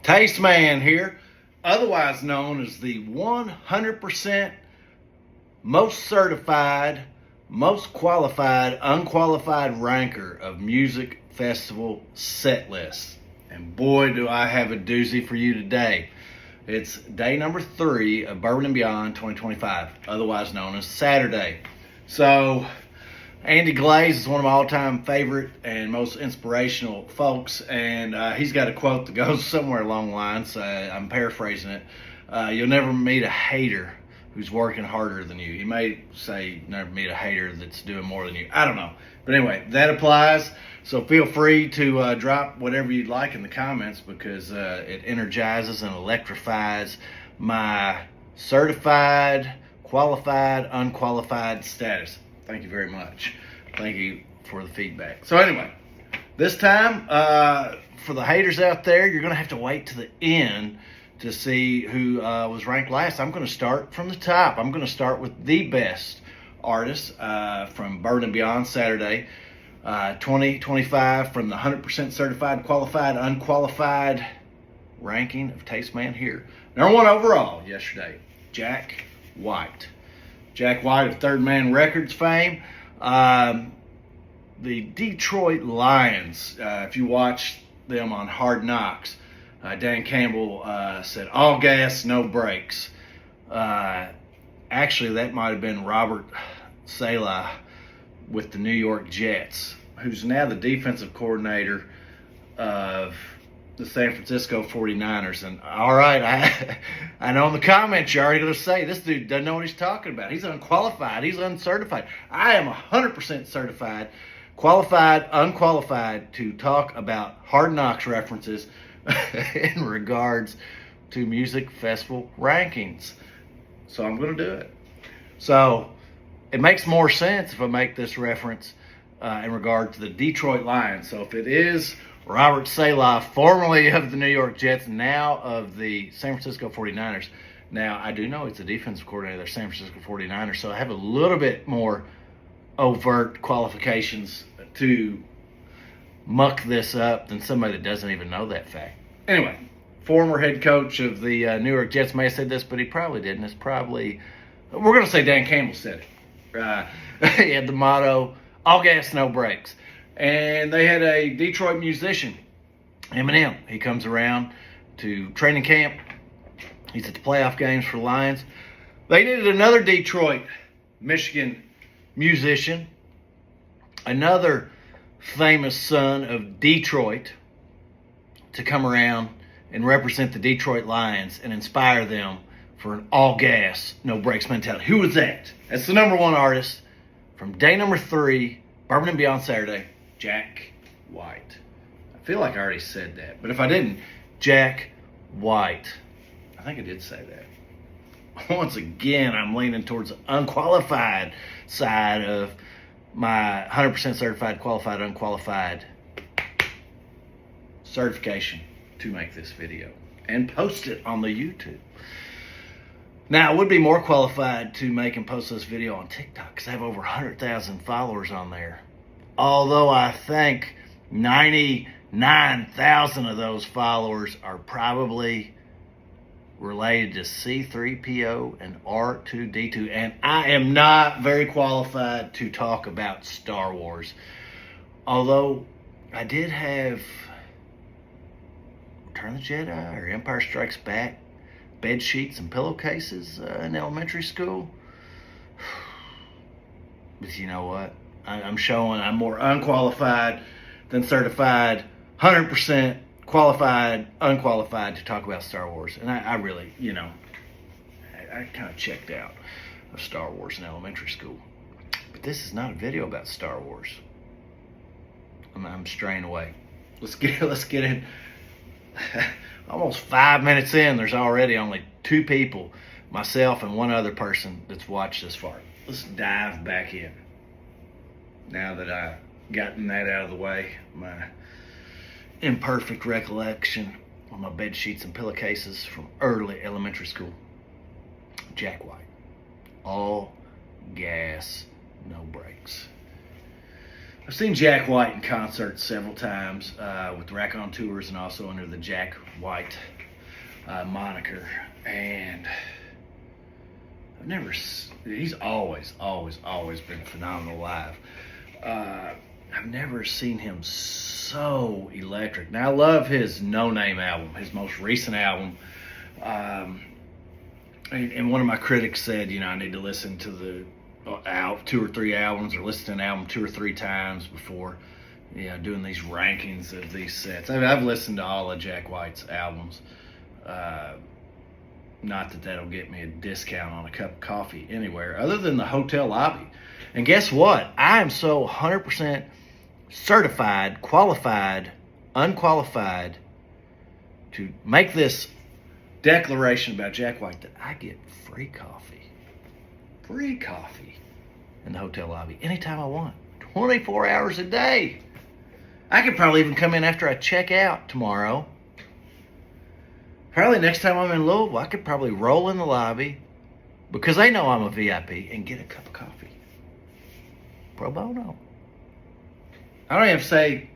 Taste Man here, otherwise known as the 100% most certified, most qualified, unqualified ranker of music festival set lists. And boy, do I have a doozy for you today. It's day number 3 of Bourbon and Beyond 2025, otherwise known as Saturday. So, Andy Glaze is one of my all-time favorite and most inspirational folks, and he's got a quote that goes somewhere along the lines. I'm paraphrasing it. You'll never meet a hater who's working harder than you. He may say never meet a hater that's doing more than you. I don't know. But anyway, that applies. So feel free to drop whatever you'd like in the comments, because it energizes and electrifies my certified, qualified, unqualified status. Thank you very much. Thank you for the feedback. So anyway, this time, for the haters out there, you're going to have to wait to the end to see who was ranked last. I'm going to start from the top. I'm going to start with the best artist from Bourbon and Beyond Saturday 2025 from the 100% certified, qualified, unqualified ranking of Taste Man here. Number 1 overall yesterday, Jack White. Jack White of Third Man Records fame. The Detroit Lions, if you watch them on Hard Knocks, Dan Campbell said, all gas, no brakes. Actually, that might have been Robert Saleh with the New York Jets, who's now the defensive coordinator of the San Francisco 49ers. And all right, I know in the comments you're already going to say this dude doesn't know what he's talking about. He's unqualified. He's uncertified. I am 100% certified, qualified, unqualified to talk about Hard Knocks references in regards to music festival rankings. So I'm going to do it. So it makes more sense if I make this reference in regard to the Detroit Lions. So if it is Robert Saleh, formerly of the New York Jets, now of the San Francisco 49ers. Now, I do know he's the defensive coordinator of the San Francisco 49ers, so I have a little bit more overt qualifications to muck this up than somebody that doesn't even know that fact. Anyway, former head coach of the New York Jets may have said this, but he probably didn't. It's probably, we're going to say Dan Campbell said it. He had the motto, all gas, no brakes. And they had a Detroit musician, Eminem. He comes around to training camp. He's at the playoff games for the Lions. They needed another Detroit, Michigan musician, another famous son of Detroit, to come around and represent the Detroit Lions and inspire them for an all-gas, no-brakes mentality. Who was that? That's the number 1 artist from day number 3, Bourbon and Beyond Saturday, Jack White. I feel like I already said that, but if I didn't, Jack White. I think I did say that. Once again, I'm leaning towards the unqualified side of my 100% certified, qualified, unqualified certification to make this video and post it on the YouTube. Now, I would be more qualified to make and post this video on TikTok because I have over 100,000 followers on there. Although I think 99,000 of those followers are probably related to C3PO and R2D2. And I am not very qualified to talk about Star Wars. Although I did have Return of the Jedi or Empire Strikes Back bed sheets and pillowcases in elementary school. But you know what? I'm showing I'm more unqualified than certified, 100% qualified, unqualified to talk about Star Wars. And I really, I kind of checked out of Star Wars in elementary school. But this is not a video about Star Wars. I'm straying away. Let's get in. Almost 5 minutes in, there's already only 2 people, myself and one other person that's watched this far. Let's dive back in. Now that I've gotten that out of the way, my imperfect recollection on my bed sheets and pillowcases from early elementary school. Jack White. All gas, no brakes. I've seen Jack White in concert several times with Rack On Tours and also under the Jack White moniker. And he's always been phenomenal live. I've never seen him so electric. Now, I love his No Name album, his most recent album. And one of my critics said, I need to listen to the 2 or 3 albums, or listen to an album 2 or 3 times before, doing these rankings of these sets. I've listened to all of Jack White's albums. Not that that'll get me a discount on a cup of coffee anywhere other than the hotel lobby. And guess what? I am so 100% certified, qualified, unqualified to make this declaration about Jack White that I get free coffee in the hotel lobby anytime I want, 24 hours a day. I could probably even come in after I check out tomorrow. Probably next time I'm in Louisville, I could probably roll in the lobby because they know I'm a VIP and get a cup of coffee. Pro bono. I don't even have to say,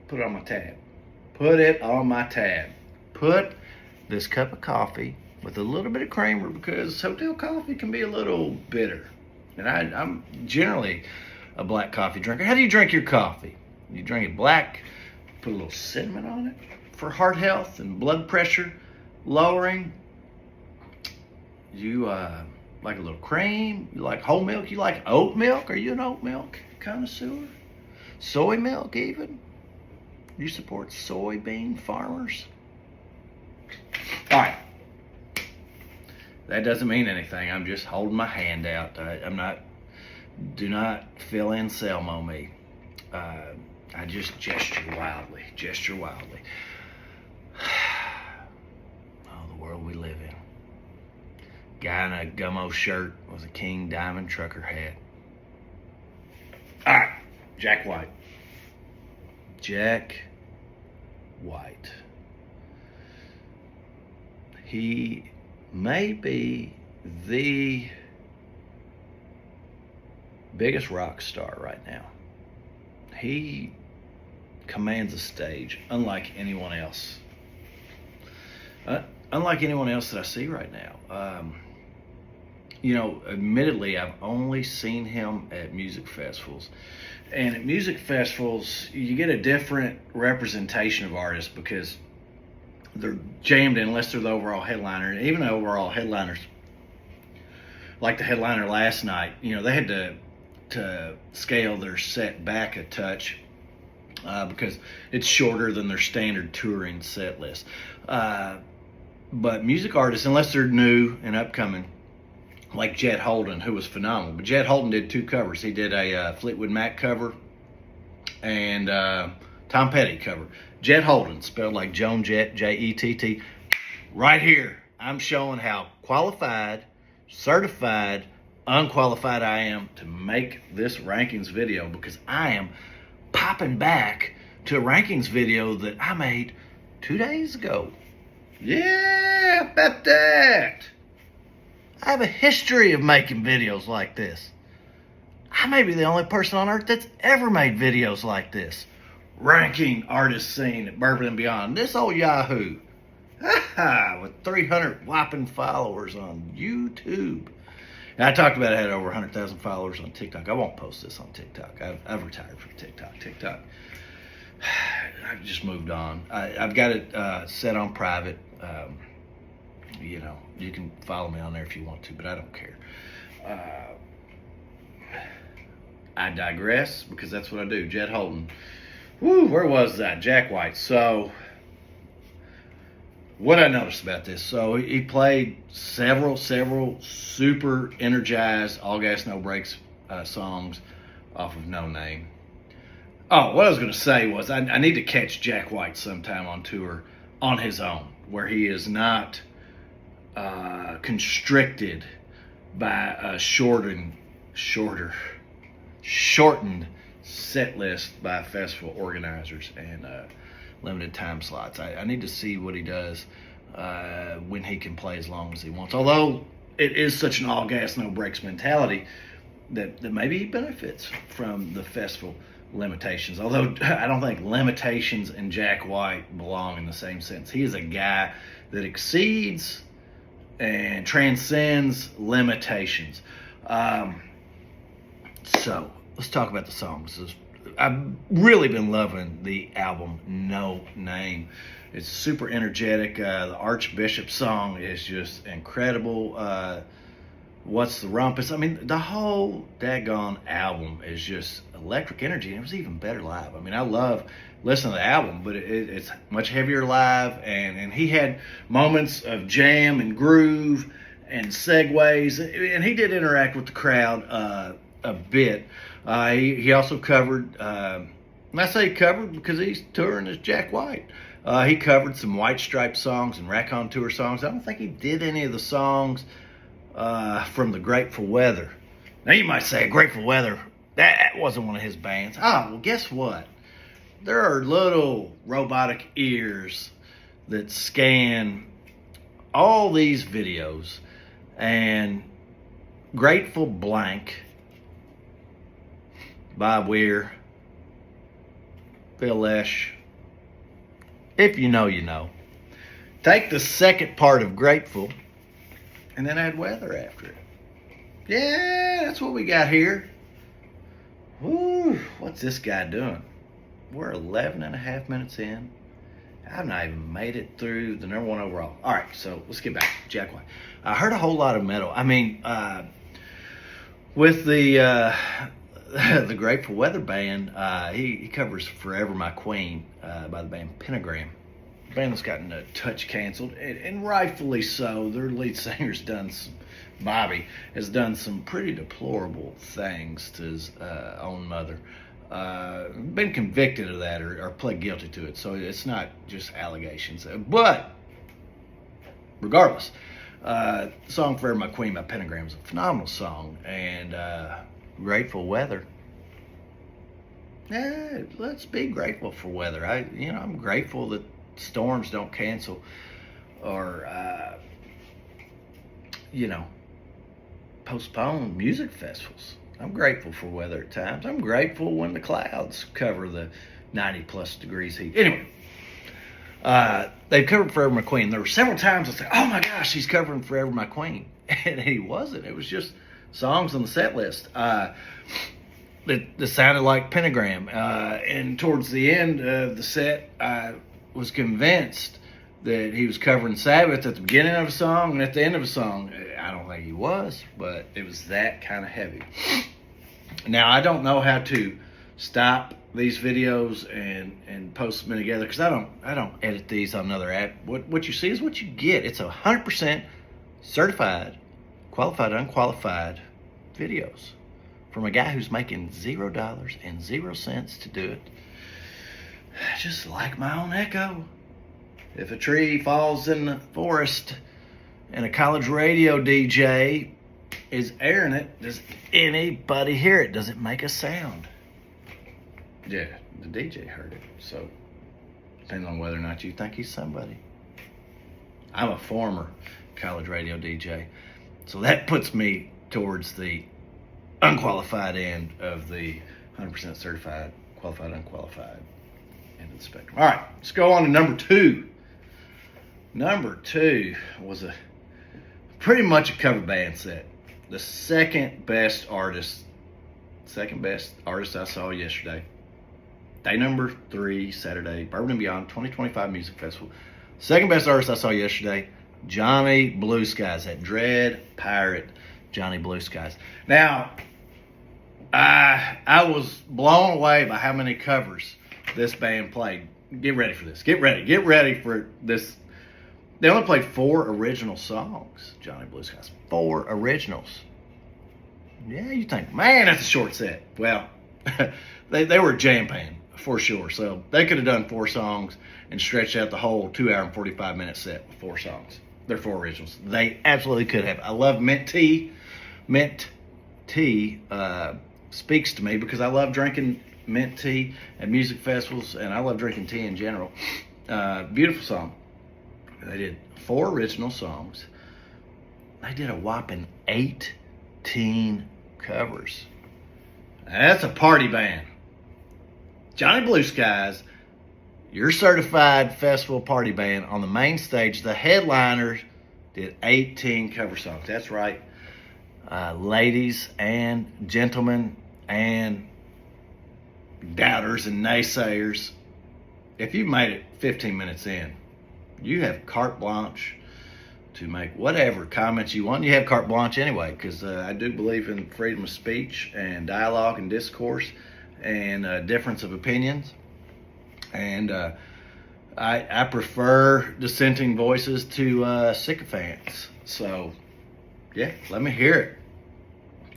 put it on my tab. Put it on my tab. Put this cup of coffee with a little bit of creamer because hotel coffee can be a little bitter. And I'm generally a black coffee drinker. How do you drink your coffee? You drink it black, put a little cinnamon on it for heart health and blood pressure lowering. You like a little cream? You like whole milk? You like oat milk? Are you an oat milk connoisseur? Soy milk even? You support soybean farmers? All right. That doesn't mean anything. I'm just holding my hand out. Do not fill in Selmo me. I just gesture wildly. Oh, the world we live in. Guy in a gummo shirt with a King Diamond trucker hat. All right, Jack White. Jack White. He may be the biggest rock star right now. He commands a stage unlike anyone else. Unlike anyone else that I see right now. Admittedly, I've only seen him at music festivals. And at music festivals, you get a different representation of artists because they're jammed in unless they're the overall headliner. And even the overall headliners, like the headliner last night, they had to scale their set back a touch because it's shorter than their standard touring set list. But music artists, unless they're new and upcoming, like Jet Holden, who was phenomenal. But Jet Holden did 2 covers. He did a Fleetwood Mac cover and Tom Petty cover. Jet Holden, spelled like Joan Jett, Jett. Right here, I'm showing how qualified, certified, unqualified I am to make this rankings video because I am popping back to a rankings video that I made 2 days ago. Yeah, about that. I have a history of making videos like this. I may be the only person on earth that's ever made videos like this. Ranking artist scene at Bourbon and Beyond. This old Yahoo. With 300 whopping followers on YouTube. And I talked about I had over 100,000 followers on TikTok. I won't post this on TikTok. I've retired from TikTok. I've just moved on. I've got it set on private. You can follow me on there if you want to, but I don't care. I digress because that's what I do. Jet Holden. Woo, where was that? Jack White. So, what I noticed about this, so he played several super energized, all gas, no brakes songs off of No Name. Oh, what I was going to say was I need to catch Jack White sometime on tour on his own, where he is not constricted by a shortened set list by festival organizers and limited time slots. I need to see what he does when he can play as long as he wants. Although it is such an all gas, no brakes mentality that maybe he benefits from the festival Limitations. Although I don't think Limitations and Jack White belong in the same sense. He is a guy that exceeds and transcends limitations. So let's talk about the songs. I've really been loving the album No Name. It's super energetic. The Archbishop song is just incredible. What's the Rumpus? I mean, the whole daggone album is just electric energy, and it was even better live. I mean, I love listening to the album, but it's much heavier live, and he had moments of jam and groove and segues, and he did interact with the crowd a bit. He also covered, and I say covered because he's touring as Jack White. He covered some White Stripes songs and Raccoon Tour songs. I don't think he did any of the songs from the Grateful Weather. Now you might say, Grateful Weather, that wasn't one of his bands. Oh, well, guess what? There are little robotic ears that scan all these videos, and Grateful Blank, Bob Weir, Phil Lesh, if you know, you know. Take the second part of Grateful and then add weather after it. Yeah, that's what we got here. Woo, what's this guy doing? We're 11 and a half minutes in. I've not even made it through the number one overall. All right, so let's get back to Jack White. I heard a whole lot of metal. I mean, with the Grateful Weather band, he covers Forever My Queen by the band Pentagram. The band that's gotten a touch canceled, and rightfully so. Their lead singer's done some, Bobby has done some pretty deplorable things to his own mother. Been convicted of that or pled guilty to it, so it's not just allegations. But regardless, the song Forever My Queen by Pentagram is a phenomenal song, and Grateful Weather. Yeah, let's be grateful for weather. I'm grateful that storms don't cancel or postpone music festivals. I'm grateful for weather at times. I'm grateful when the clouds cover the 90 plus degrees heat. Anyway, they covered Forever My Queen. There were several times I said, oh my gosh, he's covering Forever My Queen. And he wasn't. It was just songs on the set list that sounded like Pentagram. And towards the end of the set, I was convinced that he was covering Sabbath at the beginning of a song and at the end of a song. I don't think he was, but it was that kind of heavy. Now, I don't know how to stop these videos and post them together because I don't edit these on another app. What you see is what you get. It's 100% certified, qualified, unqualified videos from a guy who's making $0 to do it. Just like my own echo. If a tree falls in the forest and a college radio DJ is airing it, does anybody hear it? Does it make a sound? Yeah, the DJ heard it. So, depending on whether or not you think he's somebody. I'm a former college radio DJ. So that puts me towards the unqualified end of the 100% certified, qualified, unqualified end of the spectrum. All right, let's go on to number two. Number two was pretty much a cover band set. The second best artist I saw yesterday. Day number 3, Saturday, Bourbon and Beyond 2025 Music Festival. Second best artist I saw yesterday, Johnny Blue Skies, that Dread Pirate Johnny Blue Skies. Now, I was blown away by how many covers this band played. Get ready for this. Get ready for this. They only played 4 original songs, Johnny Blue Skies. 4 originals. Yeah, you think, man, that's a short set. Well, they were a jam band for sure. So they could have done 4 songs and stretched out the whole 2 hour and 45 minute set with 4 songs. They're 4 originals. They absolutely could have. I love Mint Tea. Mint Tea speaks to me because I love drinking mint tea at music festivals, and I love drinking tea in general. Beautiful song. They did 4 original songs. They did a whopping 18 covers. That's a party band. Johnny Blue Skies, your certified festival party band on the main stage. The headliners did 18 cover songs. That's right. Ladies and gentlemen and doubters and naysayers, if you made it 15 minutes in, you have carte blanche to make whatever comments you want. You have carte blanche anyway, because I do believe in freedom of speech and dialogue and discourse and difference of opinions. And I prefer dissenting voices to sycophants. So, yeah, let me hear it.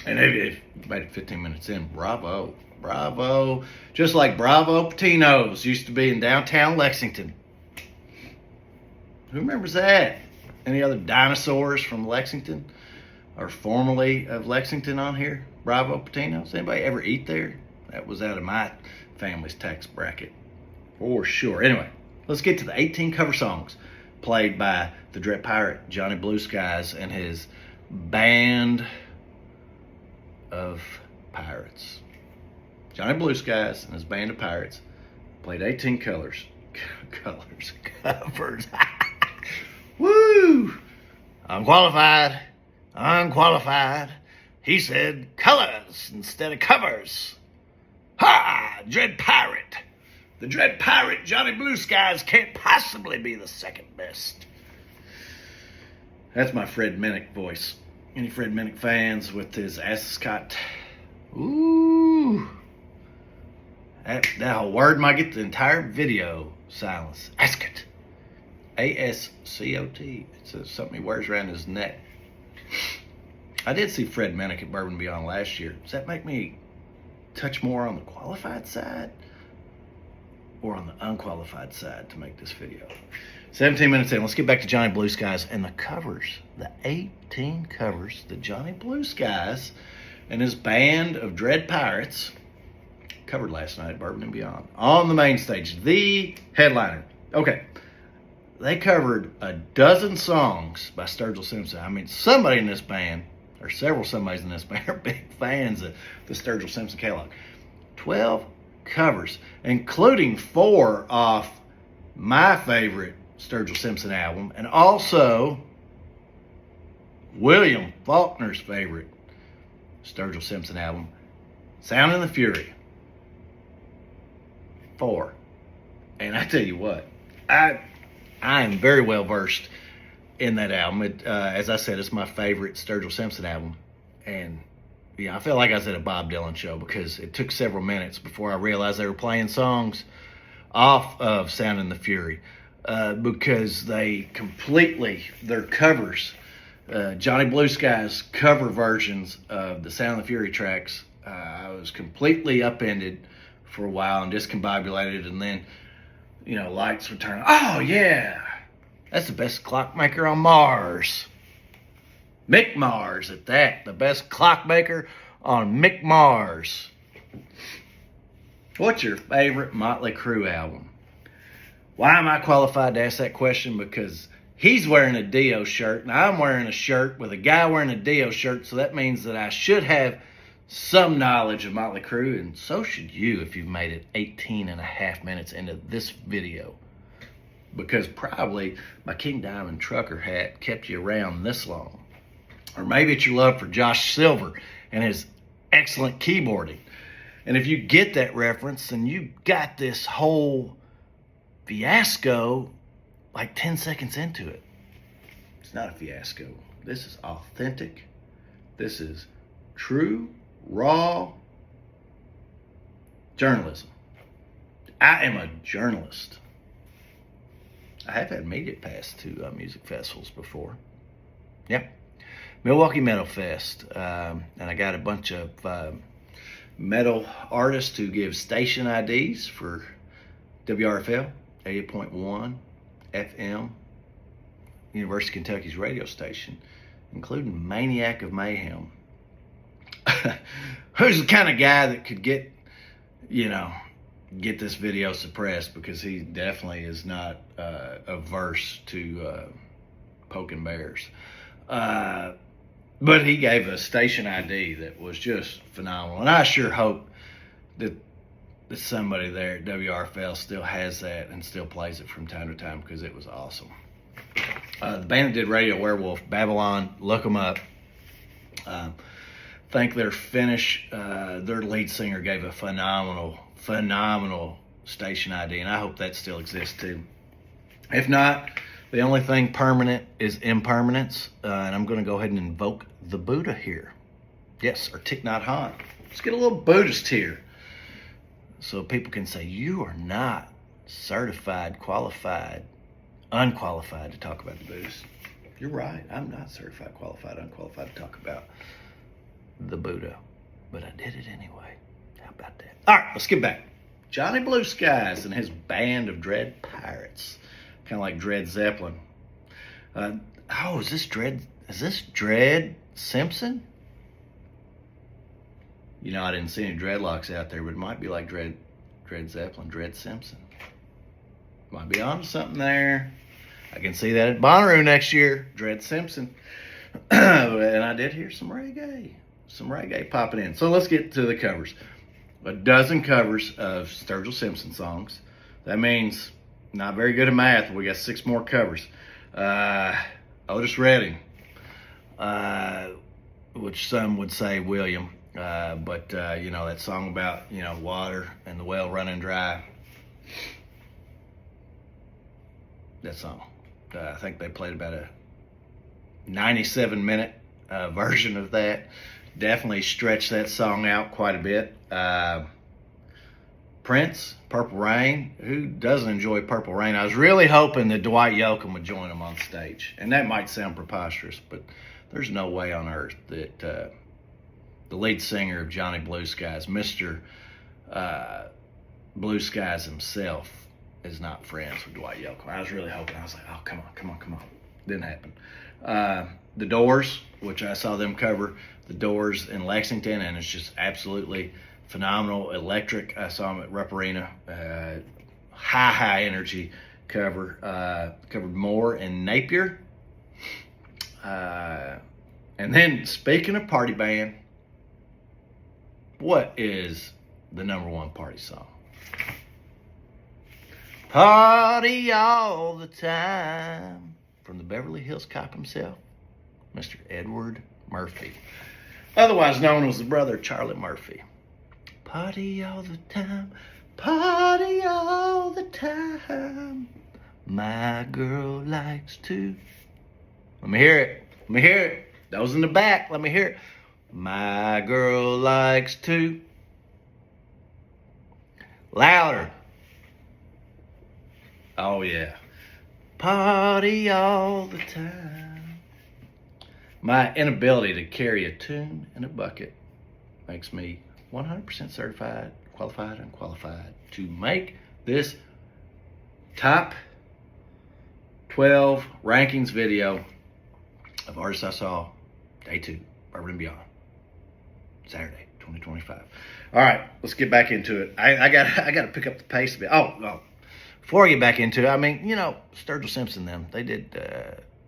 And if you made it 15 minutes in, bravo. Bravo. Just like Bravo Patino's used to be in downtown Lexington. Who remembers that? Any other dinosaurs from Lexington or formerly of Lexington on here? Bravo Patino's? Anybody ever eat there? That was out of my family's tax bracket. For sure. Anyway, let's get to the 18 cover songs played by the Dread Pirate, Johnny Blue Skies, and his band of pirates. Johnny Blue Skies and his band of pirates played 18 covers. Woo! Unqualified. He said colors instead of covers. Ha! Dread Pirate. The Dread Pirate, Johnny Blue Skies, can't possibly be the second best. That's my Fred Minnick voice. Any Fred Minnick fans with his Ascot? Ooh. That whole word might get the entire video silence. Ascot. A-S-C-O-T. It's something he wears around his neck. I did see Fred Minnick at Bourbon Beyond last year. Does that make me touch more on the qualified side or on the unqualified side to make this video? 17 minutes in. Let's get back to Johnny Blue Skies and the covers. The 18 covers that Johnny Blue Skies and his band of Dread Pirates covered last night at Bourbon and Beyond on the main stage. The headliner. Okay. They covered a dozen songs by Sturgill Simpson. I mean, somebody in this band, or several somebodies in this band, are big fans of the Sturgill Simpson catalog. 12 covers, including 4 off my favorite Sturgill Simpson album, and also William Faulkner's favorite Sturgill Simpson album, Sound and the Fury. 4. And I tell you what, I am very well versed in that album. As I said, it's my favorite Sturgill Simpson album. And yeah, I felt like I was at a Bob Dylan show because it took several minutes before I realized they were playing songs off of Sound and the Fury. Because they completely, their covers, Johnny Blue Skies cover versions of the Sound and the Fury tracks, I was completely upended for a while and discombobulated, and then, you know, lights would turn. Oh, yeah, that's the best clockmaker on Mars. Mick Mars at that, the best clockmaker on Mick Mars. What's your favorite Motley Crue album? Why am I qualified to ask that question? Because he's wearing a Dio shirt, and I'm wearing a shirt with a guy wearing a Dio shirt, so that means that I should have some knowledge of Motley Crue, and so should you if you've made it 18 and a half minutes into this video. Because probably my King Diamond trucker hat kept you around this long. Or maybe it's your love for Josh Silver and his excellent keyboarding. And if you get that reference, then you got this whole fiasco like 10 seconds into it. It's not a fiasco. This is authentic. This is true, raw journalism. I am a journalist. I have had made it past 2 music festivals before. Yep. Milwaukee Metal Fest. And I got a bunch of metal artists who give station IDs for WRFL. 88.1 FM, University of Kentucky's radio station, including Maniac of Mayhem. Who's the kind of guy that could get this video suppressed, because he definitely is not averse to poking bears. But he gave a station ID that was just phenomenal. And I sure hope that that somebody there at WRFL still has that and still plays it from time to time because it was awesome. The band that did Radio Werewolf, Babylon, look them up. Think their finish, their lead singer gave a phenomenal station ID, and I hope that still exists too. If not, the only thing permanent is impermanence, and I'm going to go ahead and invoke the Buddha here. Yes, or Thich Nhat Hanh. Let's get a little Buddhist here, so people can say you are not certified, qualified, unqualified to talk about the Buddhist. You're right. I'm not certified, qualified, unqualified to talk about the Buddha, but I did it anyway. How about that? All right, let's get back. Johnny Blue Skies and his band of dread pirates, kind of like Dread Zeppelin. Is this Dread Simpson? You know, I didn't see any dreadlocks out there, but it might be like Dread Zeppelin, Dread Simpson. Might be onto something there. I can see that at Bonnaroo next year, Dread Simpson. And I did hear some reggae popping in. So let's get to the covers. A dozen covers of Sturgill Simpson songs. That means not very good at math. We got 6 more covers. Otis Redding, which some would say William, but that song about water and the well running dry. That song. I think they played about a 97-minute version of that. Definitely stretched that song out quite a bit. Prince, Purple Rain. Who doesn't enjoy Purple Rain? I was really hoping that Dwight Yoakam would join them on stage. And that might sound preposterous, but there's no way on earth that the lead singer of Johnny Blue Skies, Mr. Blue Skies himself, is not friends with Dwight Yoakam. I was really hoping. I was like, oh, come on. Didn't happen. The Doors, which I saw them cover the Doors in Lexington, and it's just absolutely phenomenal, electric. I saw them at Rupp Arena. High energy cover. Covered Moore and Napier. And then, speaking of party band, what is the #1 party song? Party all the time, from the Beverly Hills Cop himself, Mr. Edward Murphy, otherwise known as the brother of Charlie Murphy. Party all the time, party all the time, my girl likes to. Let me hear it. Those in the back, let me hear it. My girl likes to. Louder. Oh yeah. Party all the time. My inability to carry a tune in a bucket makes me 100% certified, qualified, unqualified to make this top 12 rankings video of artists I saw day 2, Bourbon and Beyond, Saturday, 2025. All right, let's get back into it. I got to pick up the pace a bit. Oh. Before I get back into it, I mean, Sturgill Simpson, they did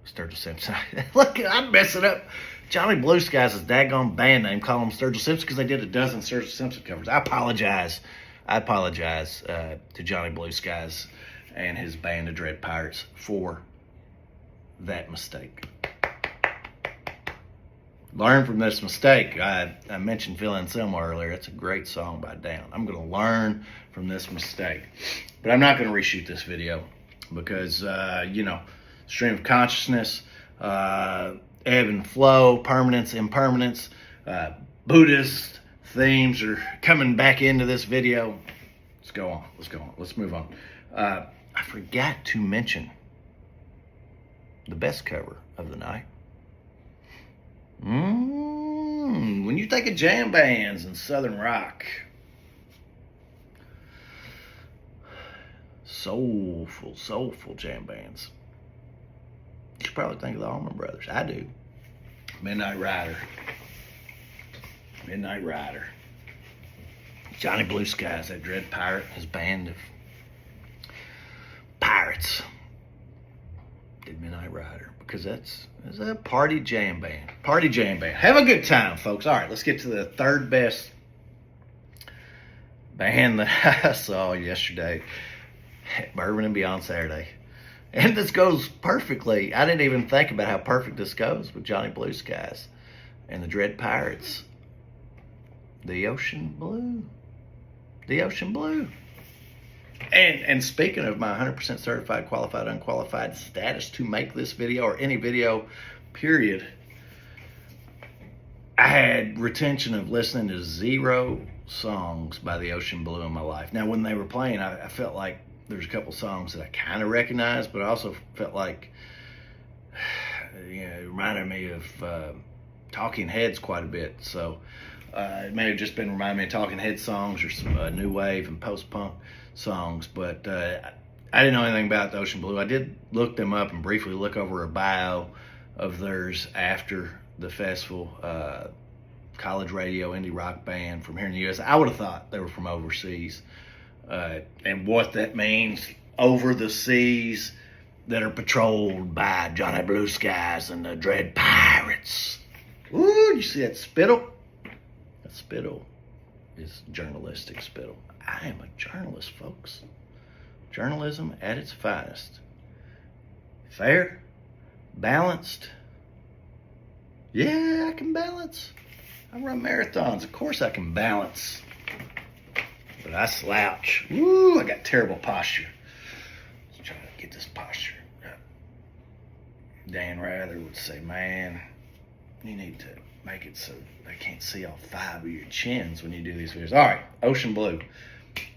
Sturgill Simpson. Look, I'm messing up Johnny Blue Skies' daggone band name, call them Sturgill Simpson because they did a dozen Sturgill Simpson covers. I apologize to Johnny Blue Skies and his band of Dread Pirates for that mistake. Learn from this mistake. I mentioned Phil Anselmo earlier. It's a great song by Down. I'm going to learn from this mistake. But I'm not going to reshoot this video because, stream of consciousness, ebb and flow, permanence, impermanence, Buddhist themes are coming back into this video. Let's go on. Let's move on. I forgot to mention the best cover of the night. When you think of jam bands and Southern rock, soulful jam bands, you should probably think of the Allman Brothers. I do. Midnight Rider. Johnny Blue Skies, that Dread Pirate, his band of pirates did Midnight Rider. Because that's a party jam band. Have a good time, folks. All right, let's get to the third best band that I saw yesterday, Bourbon and Beyond Saturday. And this goes perfectly. I didn't even think about how perfect this goes with Johnny Blue Skies and the Dread Pirates. The Ocean Blue. The Ocean Blue. And speaking of my 100% certified, qualified, unqualified status to make this video or any video, period, I had retention of listening to 0 songs by the Ocean Blue in my life. Now, when they were playing, I felt like there's a couple songs that I kind of recognized, but I also felt like, it reminded me of Talking Heads quite a bit. So it may have just been reminding me of Talking Heads songs or some new wave and post-punk songs, but I didn't know anything about the Ocean Blue. I did look them up and briefly look over a bio of theirs after the festival. College radio indie rock band from here in the U.S. I would have thought they were from overseas, and what that means, over the seas that are patrolled by Johnny Blue Skies and the Dread Pirates. Ooh, you see that spittle? That spittle is journalistic spittle. I am a journalist, folks. Journalism at its finest. Fair, balanced. Yeah, I can balance. I run marathons. Of course I can balance. But I slouch. Woo, I got terrible posture. Let's try to get this posture up. Dan Rather would say, man, you need to make it so they can't see all 5 of your chins when you do these videos. All right, Ocean Blue.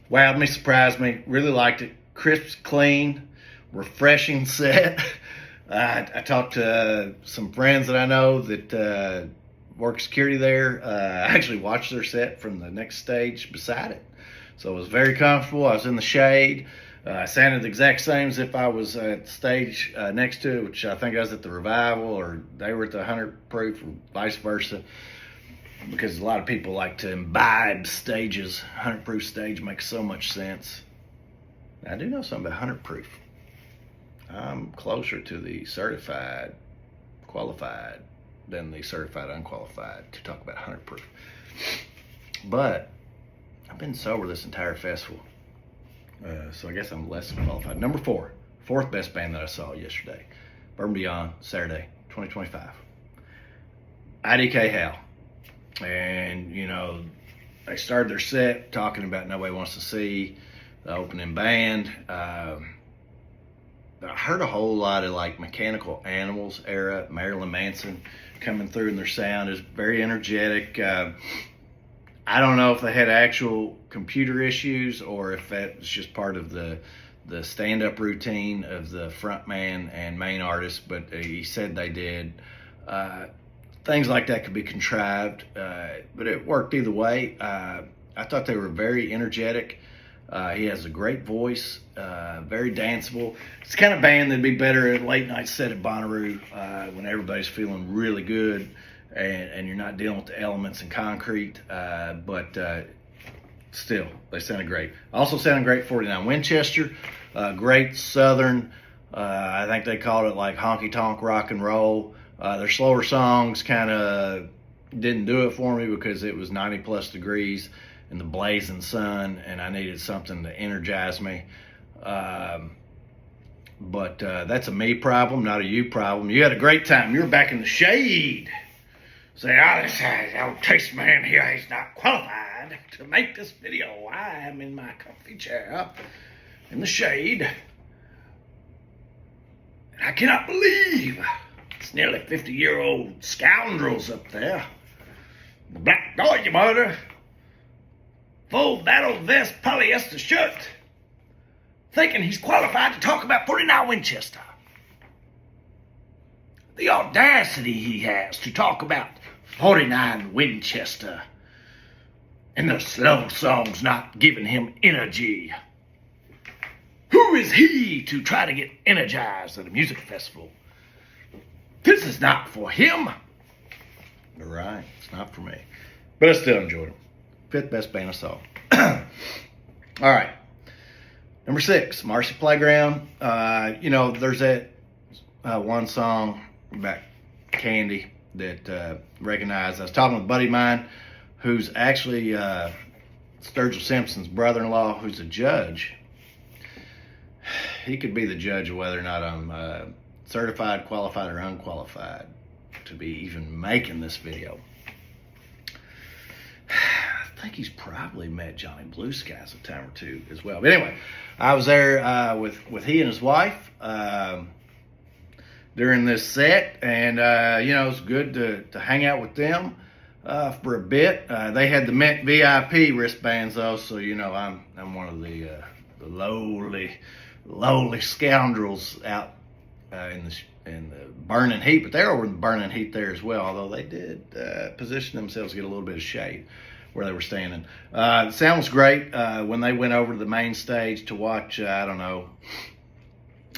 Wowed me, surprised me. Really liked it. Crisp, clean, refreshing set. I talked to some friends that I know that work security there. I actually watched their set from the next stage beside it. So it was very comfortable. I was in the shade. I sounded the exact same as if I was at the stage next to it, which I think I was at the Revival, or they were at the 100 Proof, or vice versa. Because a lot of people like to imbibe stages. 100 Proof stage makes so much sense. I do know something about 100 Proof. I'm closer to the certified qualified than the certified unqualified to talk about 100 Proof. But I've been sober this entire festival. So I guess I'm less qualified. Number 4, fourth best band that I saw yesterday. Bourbon Beyond, Saturday, 2025. IDK Hal. And, they started their set talking about Nobody Wants to See, the opening band. I heard a whole lot of like Mechanical Animals era, Marilyn Manson coming through in their sound. Is very energetic. I don't know if they had actual computer issues or if that was just part of the stand-up routine of the front man and main artist, but he said they did. Things like that could be contrived, but it worked either way. I thought they were very energetic. He has a great voice, very danceable. It's the kind of band that'd be better at a late night set at Bonnaroo when everybody's feeling really good and you're not dealing with the elements and concrete. But still, they sounded great. Also sounded great 49 Winchester, great Southern. I think they called it like honky tonk rock and roll. Their slower songs kind of didn't do it for me because it was 90 plus degrees in the blazing sun, and I needed something to energize me. But that's a me problem, not a you problem. You had a great time. You were back in the shade. Say, this old taste man here, he's not qualified to make this video. I am in my comfy chair in the shade. And I cannot believe it's nearly 50-year-old scoundrels up there. The black dog, you murder. Full battle vest polyester shirt, thinking he's qualified to talk about 49 Winchester. The audacity he has to talk about 49 Winchester and the slow songs not giving him energy. Who is he to try to get energized at a music festival? This is not for him. You're right, it's not for me. But I still enjoyed it. 5th best band I saw. All right. Number 6, Marcy Playground. There's that one song about candy that recognized. I was talking with a buddy of mine who's actually Sturgill Simpson's brother-in-law, who's a judge, he could be the judge of whether or not I'm certified, qualified, or unqualified to be even making this video. I think he's probably met Johnny Blue Skies a time or two as well. But anyway, I was there with he and his wife during this set, and you know, it's good to hang out with them for a bit. They had the Mint VIP wristbands though, so you know I'm one of the lowly scoundrels out in the burning heat, but they're over in the burning heat there as well. Although they did position themselves to get a little bit of shade where they were standing. The sound was great when they went over to the main stage to watch, I don't know,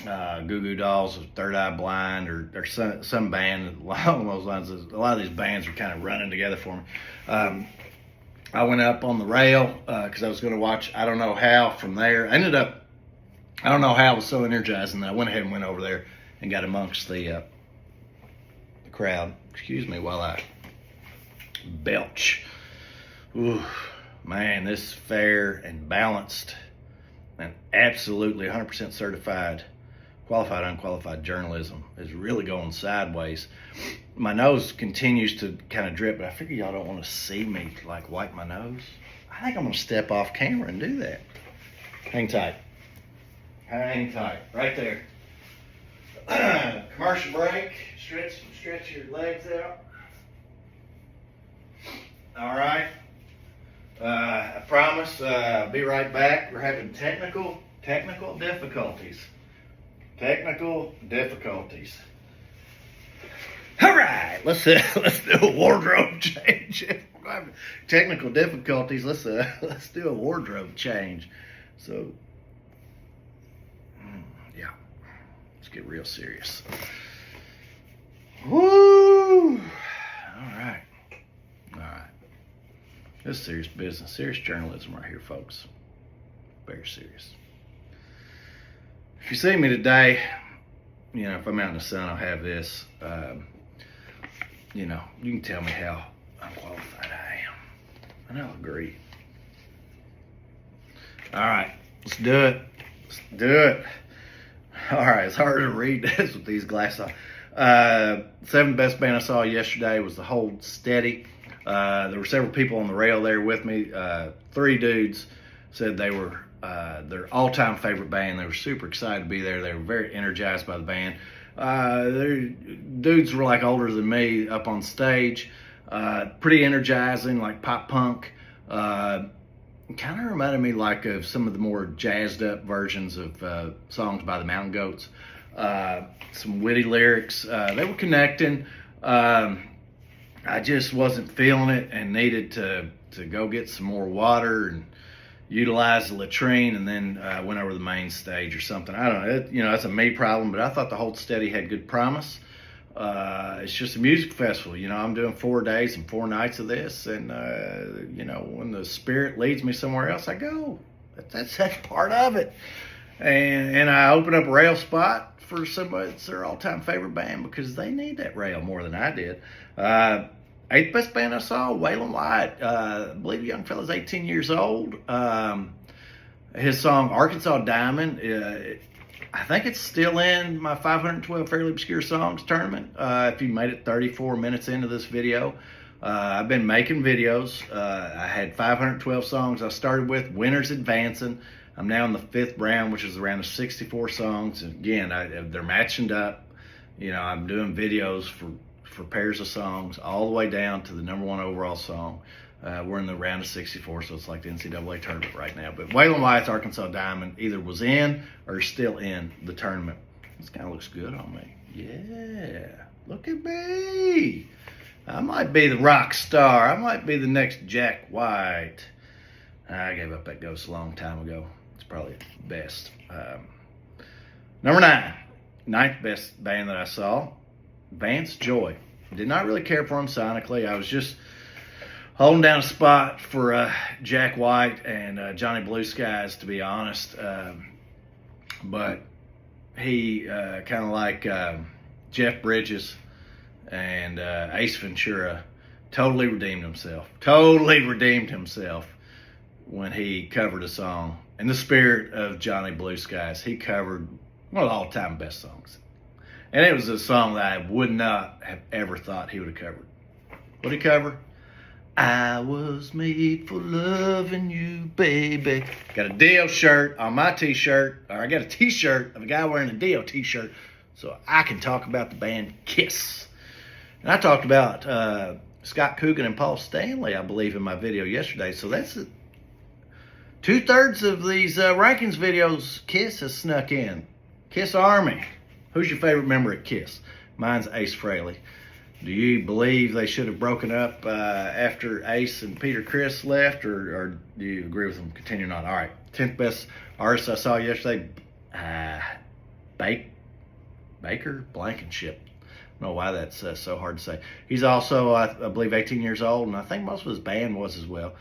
Goo Goo Dolls, Third Eye Blind, or some band along those lines. A lot of these bands are kind of running together for me. I went up on the rail because I was going to watch I Don't Know How from there. I don't know how, it was so energizing that I went ahead and went over there and got amongst the crowd. Excuse me while I belch. Ooh, man, this fair and balanced and absolutely 100% certified, qualified, unqualified journalism is really going sideways. My nose continues to kind of drip, but I figure y'all don't want to see me like wipe my nose. I think I'm going to step off camera and do that. Hang tight. Hang tight. Right there. Commercial break. Stretch your legs out. All right. I promise I'll be right back. We're having technical difficulties. Technical difficulties. All right, let's do a wardrobe change. Technical difficulties. Let's do a wardrobe change. So, yeah, let's get real serious. Woo! All right. This is serious business, serious journalism right here, folks. Very serious. If you see me today, you know, if I'm out in the sun, I'll have this. You know, you can tell me how unqualified I am. And I'll agree. All right, let's do it. Let's do it. All right, it's hard to read this with these glasses on. Seventh best band I saw yesterday was the Hold Steady. There were several people on the rail there with me. 3 dudes said they were their all-time favorite band. They were super excited to be there. They were very energized by the band. Their dudes were like older than me up on stage. Pretty energizing, like pop punk. Kind of reminded me like of some of the more jazzed up versions of songs by the Mountain Goats. Some witty lyrics. They were connecting. I just wasn't feeling it and needed to go get some more water and utilize the latrine, and then went over to the main stage or something. I don't know. You know, that's a me problem, but I thought the Hold Steady had good promise. It's just a music festival. You know, I'm doing 4 days and 4 nights of this, and you know, when the spirit leads me somewhere else, I go. That's part of it. And I open up a rail spot for somebody that's their all-time favorite band because they need that rail more than I did. 8th best band I saw, Waylon Wyatt. I believe the young fella's 18 years old. His song Arkansas Diamond, I think it's still in my 512 Fairly Obscure Songs tournament. If you made it 34 minutes into this video. I've been making videos. I had 512 songs I started with. Winners advancing. I'm now in the 5th round, which is around the 64 songs. And again, they're matching up. You know, I'm doing videos for pairs of songs all the way down to the #1 overall song. We're in the round of 64, so it's like the NCAA tournament right now. But Waylon Wyatt's Arkansas Diamond either was in or still in the tournament. This kind of looks good on me. Yeah, look at me. I might be the rock star. I might be the next Jack White. I gave up that ghost a long time ago. It's probably best. Number 9, 9th best band that I saw, Vance Joy. Did not really care for him sonically. I was just holding down a spot for Jack White and Johnny Blue Skies, to be honest. But he, kind of like Jeff Bridges and Ace Ventura, totally redeemed himself. when he covered a song. In the spirit of Johnny Blue Skies, he covered one of the all-time best songs. And it was a song that I would not have ever thought he would have covered. What did he cover? I was made for loving you, baby. Got a Dio shirt on my t-shirt, or I got a t-shirt of a guy wearing a Dio t-shirt, so I can talk about the band Kiss. And I talked about Scott Coogan and Paul Stanley, I believe, in my video yesterday. So that's it. 2/3 of these rankings videos Kiss has snuck in. Kiss Army. Who's your favorite member at Kiss? Mine's Ace Frehley. Do you believe they should have broken up after Ace and Peter Criss left, or do you agree with them continuing on? All right, 10th best artist I saw yesterday, Baker Blankenship. I don't know why that's so hard to say. He's also, I believe, 18 years old, and I think most of his band was as well.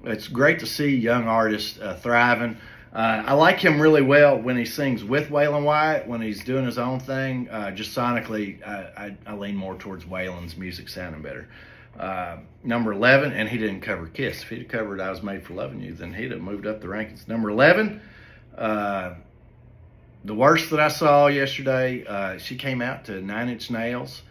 It's great to see young artists thriving. I like him really well when he sings with Waylon Wyatt. When he's doing his own thing, just sonically, I lean more towards Waylon's music sounding better. Number 11, and he didn't cover Kiss. If he'd covered I Was Made for Loving You, then he'd have moved up the rankings. Number 11, the worst that I saw yesterday, she came out to 9 Inch Nails.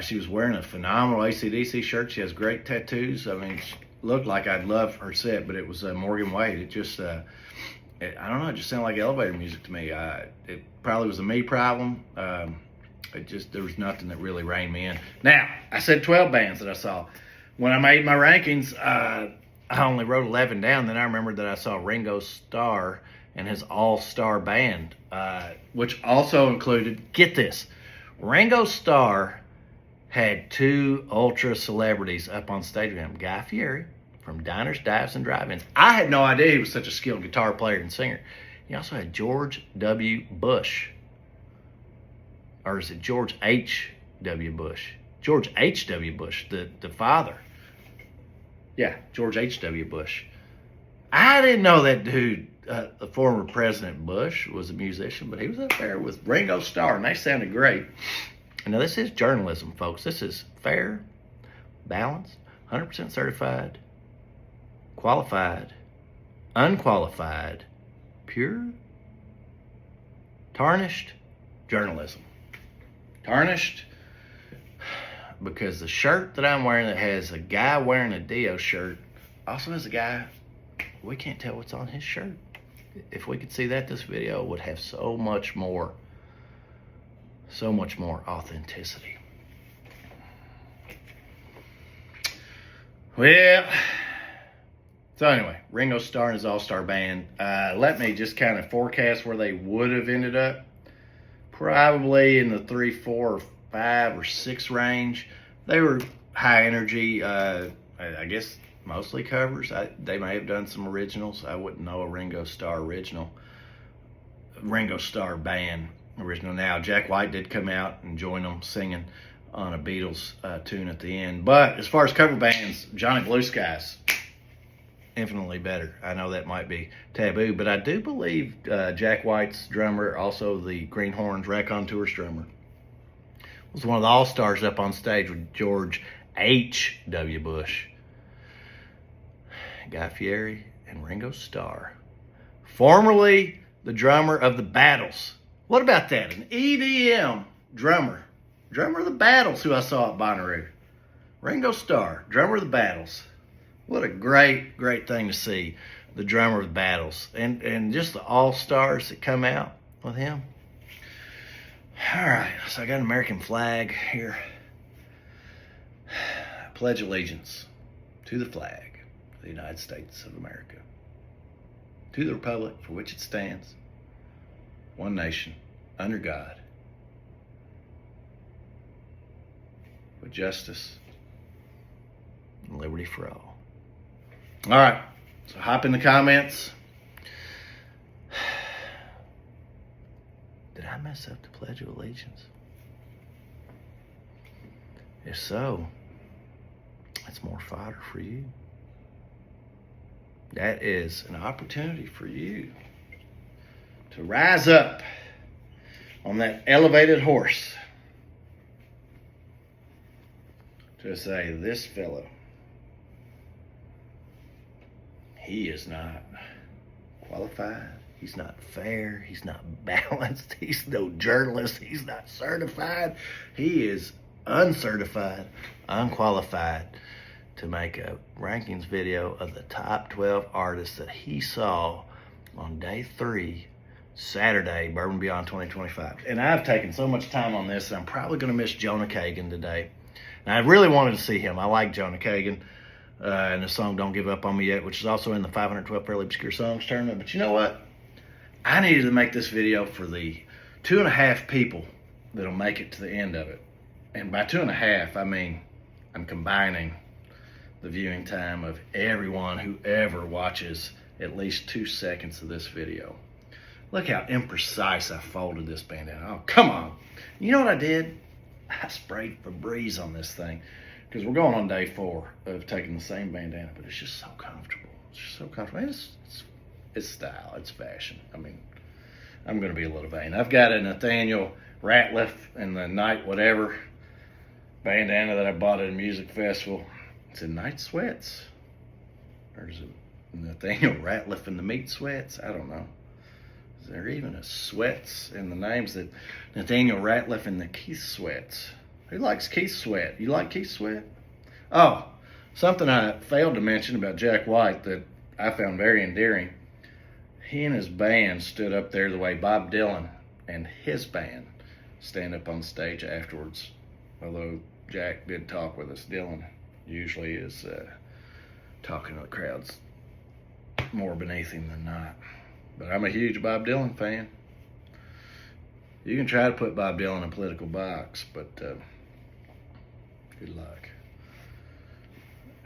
She was wearing a phenomenal AC/DC shirt. She has great tattoos. I mean, she looked like I'd love her set, but it was Morgan Wade. It just... I don't know, it just sounded like elevator music to me. It probably was a me problem. There was nothing that really reined me in. Now, I said 12 bands that I saw. When I made my rankings, I only wrote 11 down. Then I remembered that I saw Ringo Starr and his all-star band, which also included, get this, Ringo Starr had 2 ultra celebrities up on stage with him, Guy Fieri, from Diners, Dives, and Drive-Ins. I had no idea he was such a skilled guitar player and singer. He also had George W. Bush. Or is it George H.W. Bush? George H.W. Bush, the father. Yeah, George H.W. Bush. I didn't know that dude, the former President Bush, was a musician, but he was up there with Ringo Starr, and they sounded great. And now this is journalism, folks. This is fair, balanced, 100% certified, qualified, unqualified, pure, tarnished journalism. Tarnished because the shirt that I'm wearing that has a guy wearing a Dio shirt also has a guy, we can't tell what's on his shirt. If we could see that, this video would have so much more authenticity. Well, so anyway, Ringo Starr and his all-star band. Let me just kind of forecast where they would have ended up. Probably in the 3, 4, 5, or 6 range. They were high energy. I guess mostly covers. They may have done some originals. I wouldn't know a Ringo Starr band original. Now, Jack White did come out and join them singing on a Beatles tune at the end. But as far as cover bands, Johnny Blue Skies, infinitely better. I know that might be taboo, but I do believe Jack White's drummer, also the Greenhorns Raconteurs drummer, was one of the all-stars up on stage with George H.W. Bush, Guy Fieri, and Ringo Starr. Formerly the drummer of the Battles. What about that? An EDM drummer of the Battles, who I saw at Bonnaroo. Ringo Starr, drummer of the Battles. What a great thing to see, the drummer of the Battles. And just the all-stars that come out with him. All right, so I got an American flag here. I pledge allegiance to the flag of the United States of America, to the republic for which it stands, one nation, under God, with justice and liberty for all. All right, so hop in the comments. Did I mess up the Pledge of Allegiance? If so, that's more fodder for you. That is an opportunity for you to rise up on that elevated horse to say, this fellow, he is not qualified. He's not fair. He's not balanced. He's no journalist. He's not certified. He is uncertified, unqualified to make a rankings video of the top 12 artists that he saw on day 3, Saturday, Bourbon Beyond 2025. And I've taken so much time on this, I'm probably going to miss Jonah Kagan today. And I really wanted to see him. I like Jonah Kagan and the song Don't Give Up On Me Yet, which is also in the 512 Fairly Obscure Songs tournament. But you know what? I needed to make this video for the 2.5 people that'll make it to the end of it. And by 2.5, I mean I'm combining the viewing time of everyone who ever watches at least 2 seconds of this video. Look how imprecise I folded this bandana. Oh, come on. You know what I did? I sprayed Febreze on this thing because we're going on day 4 of taking the same bandana, but it's just so comfortable. It's just so comfortable. It's style. It's fashion. I mean, I'm going to be a little vain. I've got a Nathaniel Ratliff in the Night Whatever bandana that I bought at a music festival. It's in Night Sweats. Or is it Nathaniel Ratliff in the Meat Sweats? I don't know. Is there even a Sweats in the names? That Nathaniel Ratliff in the Keith Sweats? Who likes Keith Sweat? You like Keith Sweat? Oh, something I failed to mention about Jack White that I found very endearing. He and his band stood up there the way Bob Dylan and his band stand up on stage afterwards. Although Jack did talk with us, Dylan usually is talking to the crowds more beneath him than not. But I'm a huge Bob Dylan fan. You can try to put Bob Dylan in a political box, but good luck.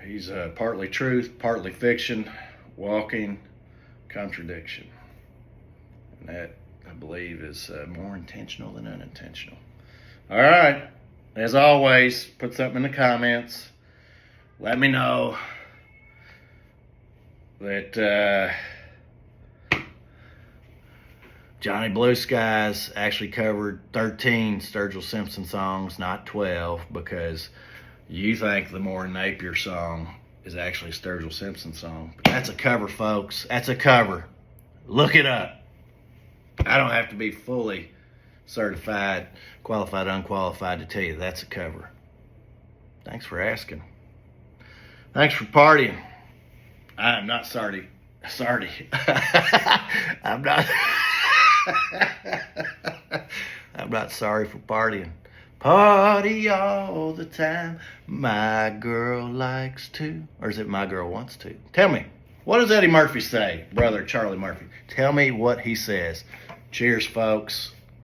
He's partly truth, partly fiction, walking contradiction. And that, I believe, is more intentional than unintentional. All right. As always, put something in the comments. Let me know that Johnny Blue Skies actually covered 13 Sturgill Simpson songs, not 12, because you think the Maureen Napier song is actually a Sturgill Simpson song. But that's a cover, folks. That's a cover. Look it up. I don't have to be fully certified, qualified, unqualified to tell you that's a cover. Thanks for asking. Thanks for partying. I'm not sorry. I'm not. I'm not sorry for partying. Party all the time. My girl likes to. Or is it my girl wants to? Tell me. What does Eddie Murphy say? Brother Charlie Murphy. Tell me what he says. Cheers, folks.